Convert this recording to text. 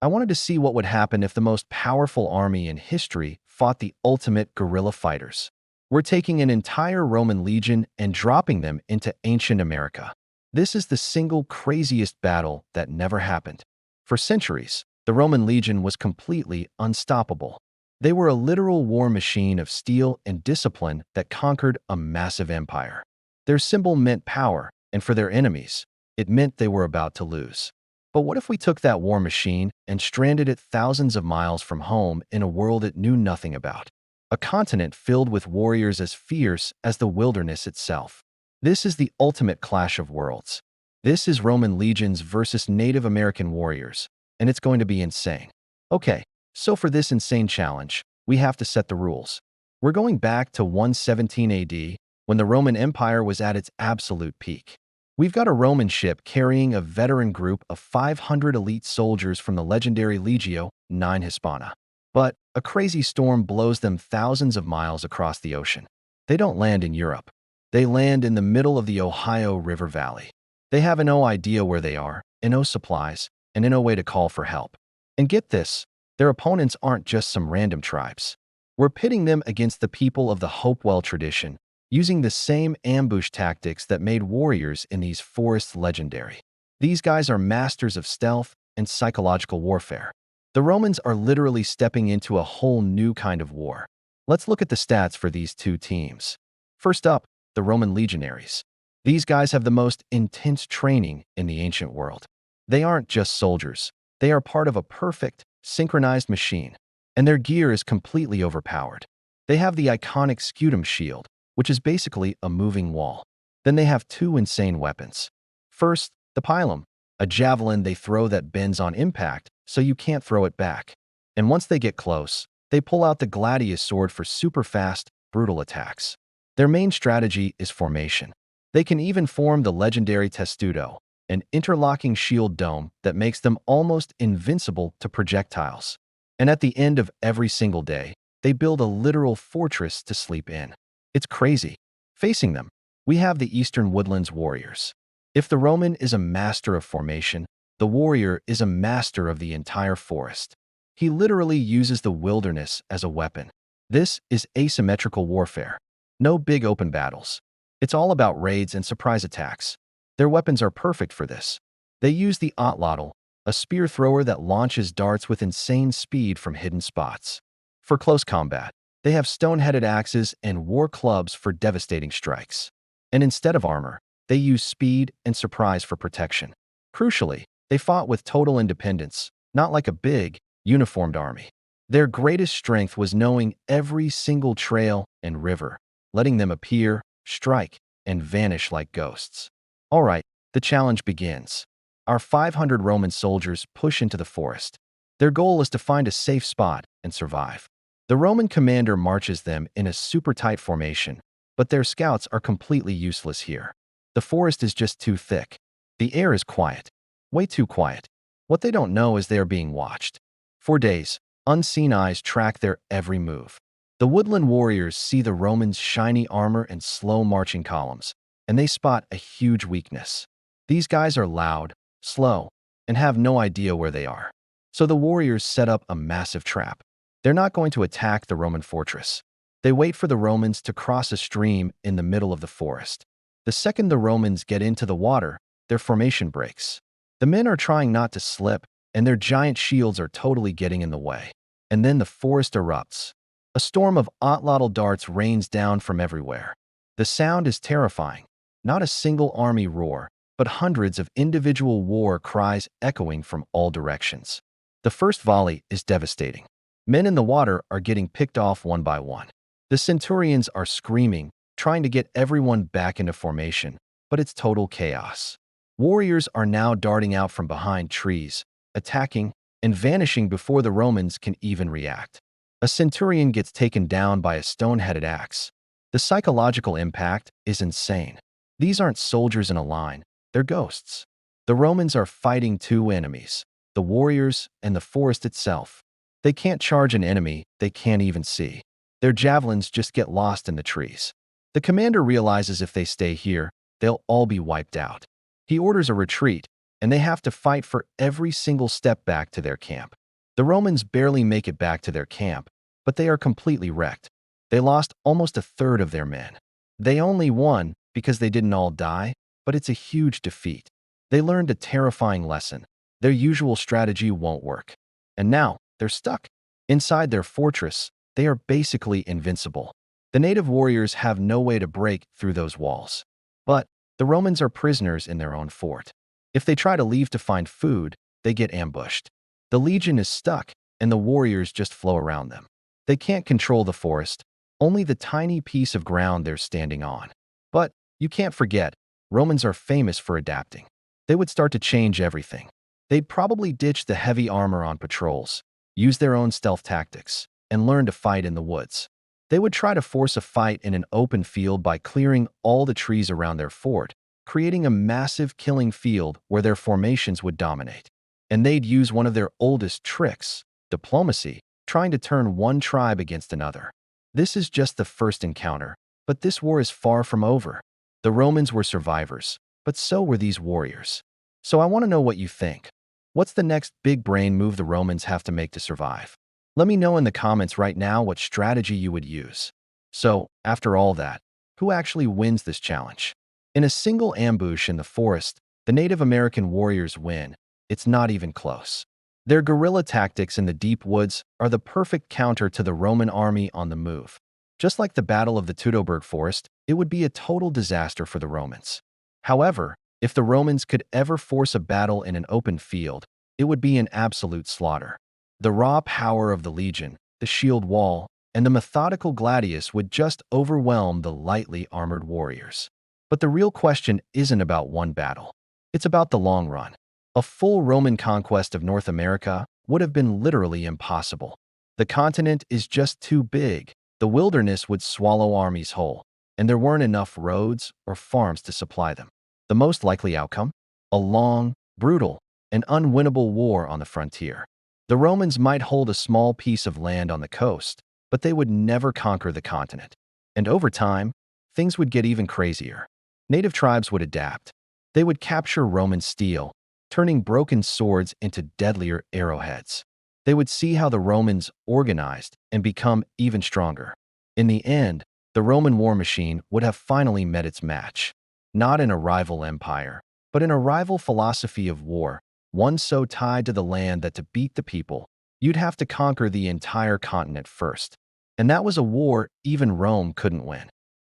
I wanted to see what would happen if the most powerful army in history fought the ultimate guerrilla fighters. We're taking an entire Roman legion and dropping them into ancient America. This is the single craziest battle that never happened. For centuries, the Roman legion was completely unstoppable. They were a literal war machine of steel and discipline that conquered a massive empire. Their symbol meant power, and for their enemies, it meant they were about to lose. But what if we took that war machine and stranded it thousands of miles from home in a world it knew nothing about? A continent filled with warriors as fierce as the wilderness itself. This is the ultimate clash of worlds. This is Roman legions versus Native American warriors, and it's going to be insane. Okay, so for this insane challenge, we have to set the rules. We're going back to 117 AD, when the Roman Empire was at its absolute peak. We've got a Roman ship carrying a veteran group of 500 elite soldiers from the legendary Legio IX Hispana. But a crazy storm blows them thousands of miles across the ocean. They don't land in Europe. They land in the middle of the Ohio River Valley. They have no idea where they are, and no supplies, and no way to call for help. And get this, their opponents aren't just some random tribes. We're pitting them against the people of the Hopewell tradition, using the same ambush tactics that made warriors in these forests legendary. These guys are masters of stealth and psychological warfare. The Romans are literally stepping into a whole new kind of war. Let's look at the stats for these two teams. First up, the Roman legionaries. These guys have the most intense training in the ancient world. They aren't just soldiers. They are part of a perfect, synchronized machine, and their gear is completely overpowered. They have the iconic scutum shield, which is basically a moving wall. Then they have two insane weapons. First, the pilum, a javelin they throw that bends on impact, so you can't throw it back. And once they get close, they pull out the gladius sword for super fast, brutal attacks. Their main strategy is formation. They can even form the legendary testudo, an interlocking shield dome that makes them almost invincible to projectiles. And at the end of every single day, they build a literal fortress to sleep in. It's crazy. Facing them, we have the Eastern Woodlands warriors. If the Roman is a master of formation, the warrior is a master of the entire forest. He literally uses the wilderness as a weapon. This is asymmetrical warfare. No big open battles. It's all about raids and surprise attacks. Their weapons are perfect for this. They use the atlatl, a spear thrower that launches darts with insane speed from hidden spots. For close combat, they have stone-headed axes and war clubs for devastating strikes. And instead of armor, they use speed and surprise for protection. Crucially, they fought with total independence, not like a big, uniformed army. Their greatest strength was knowing every single trail and river, letting them appear, strike, and vanish like ghosts. All right, the challenge begins. Our 500 Roman soldiers push into the forest. Their goal is to find a safe spot and survive. The Roman commander marches them in a super tight formation, but their scouts are completely useless here. The forest is just too thick. The air is quiet. Way too quiet. What they don't know is they are being watched. For days, unseen eyes track their every move. The woodland warriors see the Romans' shiny armor and slow marching columns, and they spot a huge weakness. These guys are loud, slow, and have no idea where they are. So the warriors set up a massive trap. They're not going to attack the Roman fortress. They wait for the Romans to cross a stream in the middle of the forest. The second the Romans get into the water, their formation breaks. The men are trying not to slip, and their giant shields are totally getting in the way. And then the forest erupts. A storm of atlatl darts rains down from everywhere. The sound is terrifying. Not a single army roar, but hundreds of individual war cries echoing from all directions. The first volley is devastating. Men in the water are getting picked off one by one. The centurions are screaming, trying to get everyone back into formation, but it's total chaos. Warriors are now darting out from behind trees, attacking, and vanishing before the Romans can even react. A centurion gets taken down by a stone-headed axe. The psychological impact is insane. These aren't soldiers in a line, they're ghosts. The Romans are fighting two enemies, the warriors and the forest itself. They can't charge an enemy they can't even see. Their javelins just get lost in the trees. The commander realizes if they stay here, they'll all be wiped out. He orders a retreat, and they have to fight for every single step back to their camp. The Romans barely make it back to their camp, but they are completely wrecked. They lost almost a third of their men. They only won because they didn't all die, but it's a huge defeat. They learned a terrifying lesson. Their usual strategy won't work. And now, they're stuck. Inside their fortress, they are basically invincible. The native warriors have no way to break through those walls. But the Romans are prisoners in their own fort. If they try to leave to find food, they get ambushed. The legion is stuck, and the warriors just flow around them. They can't control the forest, only the tiny piece of ground they're standing on. But you can't forget, Romans are famous for adapting. They would start to change everything. They'd probably ditch the heavy armor on patrols, use their own stealth tactics, and learn to fight in the woods. They would try to force a fight in an open field by clearing all the trees around their fort, creating a massive killing field where their formations would dominate. And they'd use one of their oldest tricks, diplomacy, trying to turn one tribe against another. This is just the first encounter, but this war is far from over. The Romans were survivors, but so were these warriors. So I want to know what you think. What's the next big brain move the Romans have to make to survive? Let me know in the comments right now what strategy you would use. So, after all that, who actually wins this challenge? In a single ambush in the forest, the Native American warriors win. It's not even close. Their guerrilla tactics in the deep woods are the perfect counter to the Roman army on the move. Just like the Battle of the Teutoburg Forest, it would be a total disaster for the Romans. However, if the Romans could ever force a battle in an open field, it would be an absolute slaughter. The raw power of the legion, the shield wall, and the methodical gladius would just overwhelm the lightly armored warriors. But the real question isn't about one battle. It's about the long run. A full Roman conquest of North America would have been literally impossible. The continent is just too big. The wilderness would swallow armies whole, and there weren't enough roads or farms to supply them. The most likely outcome? A long, brutal, and unwinnable war on the frontier. The Romans might hold a small piece of land on the coast, but they would never conquer the continent. And over time, things would get even crazier. Native tribes would adapt. They would capture Roman steel, turning broken swords into deadlier arrowheads. They would see how the Romans organized and become even stronger. In the end, the Roman war machine would have finally met its match. Not in a rival empire, but in a rival philosophy of war, one so tied to the land that to beat the people, you'd have to conquer the entire continent first. And that was a war even Rome couldn't win.